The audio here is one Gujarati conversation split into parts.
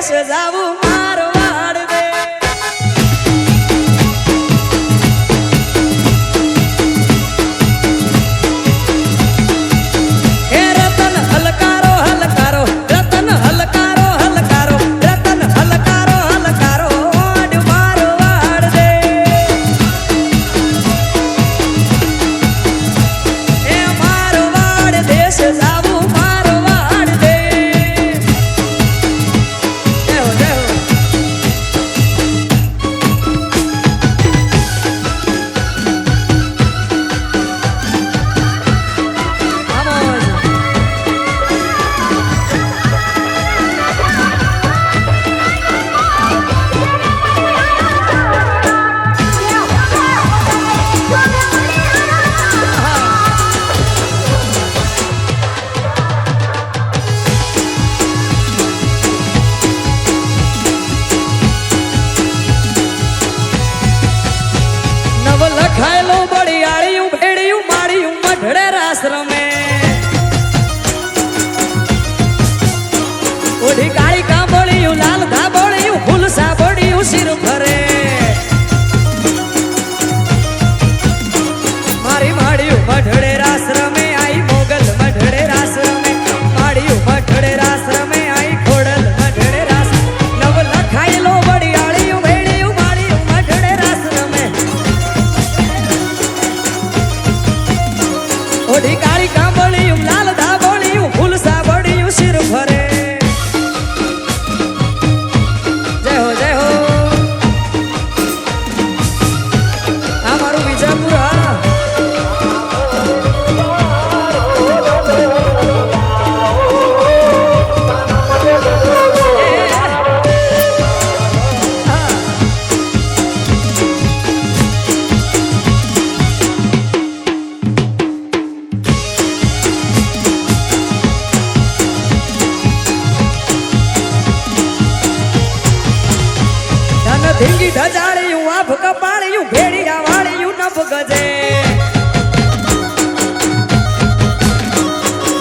દેશ જાવું મારવાડ દે એ રતન હલકારો હલકારો રતન હલકારો હલકારો રતન હલકારો હલકારો ઓડ મારવાડ દે એ મારવાડ દેશ જાવું મારવાડ દે દેવ દેવ નવ લખાયેલો બળિયાળિયું ભેડિયું માળિયું મઢડે રાસ રમે ઓઢી કાળી કાંબળિયું લાલ ધાબળિયું ફૂલ સાબળિયું શિર ફરે મારી માળિયું મઢડે રાસ રમે આઈ મોગલ મઢડે રાસ રમે માળિયું મઢડે રાસ રમે આઈ ખોડલ મઢડે રાસ નવ લખાયેલો બળિયાળિયું ભેડિયું માળિયું મઢડે રાસ રમે ઓઢી કાળી કાંબળિયું લાલ ધાબળિયું ફૂલ સાબળિયું શિર ફરે જય હો જય હો આ મારું વિજાપુર હા ધન ધીંગી ઢજાળિયું આભ કપાળિયું ભેડિયા વાળિયું નભ ગજે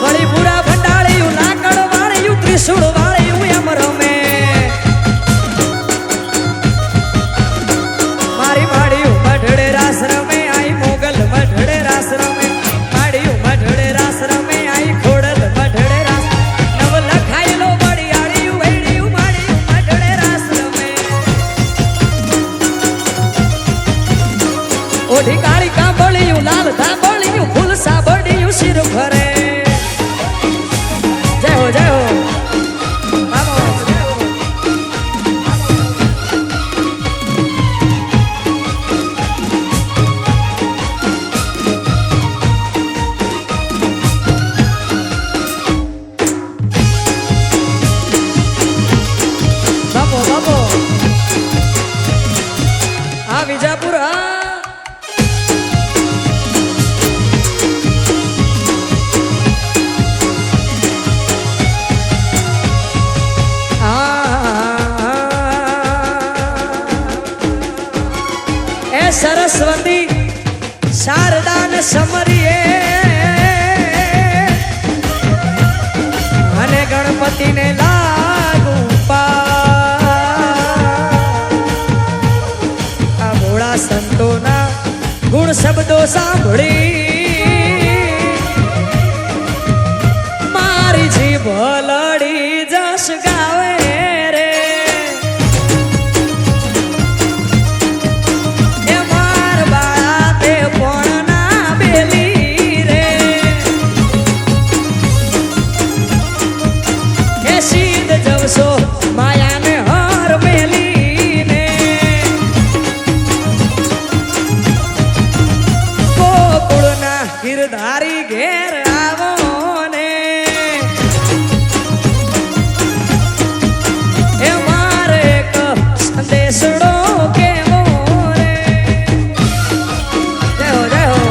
વળી પૂરા ભંડાળિયું લાકડ વાળિયું ત્રિશુળ વાળિયું એમ રમે મારી માળિયું મઢડે રાસ રમે આઈ મોગલ મઢડે રાસ રમે માળિયું મઢડે રાસ રમે આઈ ખોડલ મઢડે રાસ નવ લખાયેલો બળિયાળિયું ભેડિયું માળિયું મઢડે રાસ રમે ઓઢી કાળી કાંબળિયું લાલ ધાબળિયું ફૂલ સાબળિયું શિર ફરે જય હો જય હો બાબો જય હો બાબો બાબો આ વિજાપુર હા એ સરસ્વતી શારદાન સમરીએ અને ગણપતિને લાગુ આ ભોળા સંતોના ગુણ શબ્દો સાંભળી મારી જીભ લડી જશ ગાવે રે એ માર બાળા તે પણ ના બેલી રે એ સીધ જવશો માયાને હર મેલીને ગોકુળના ગિરધારી ઘેર આવો ને એ મારે એક સંદેશડો કેવો રે જય હો જય હો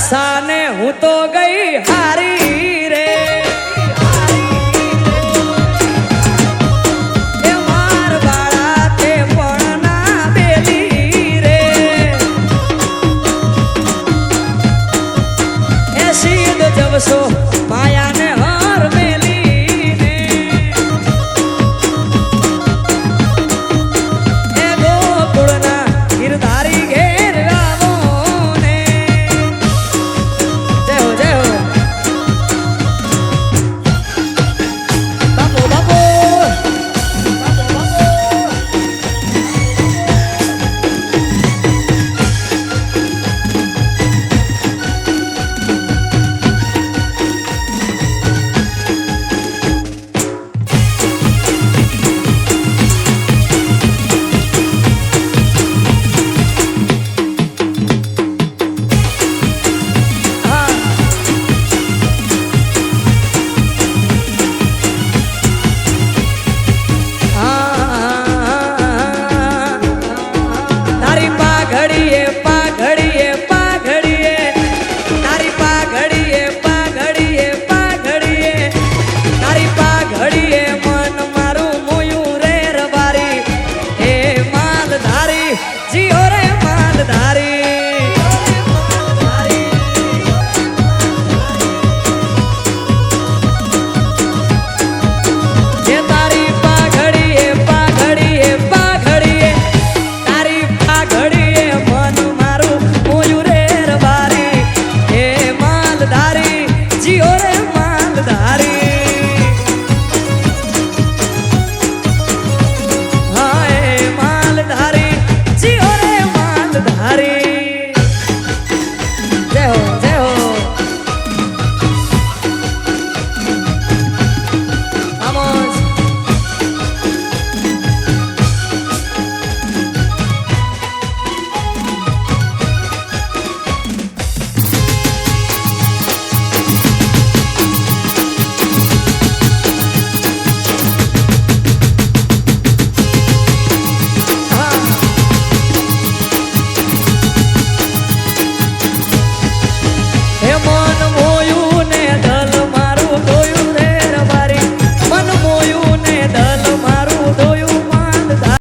સાને હું તો ગઈ હારી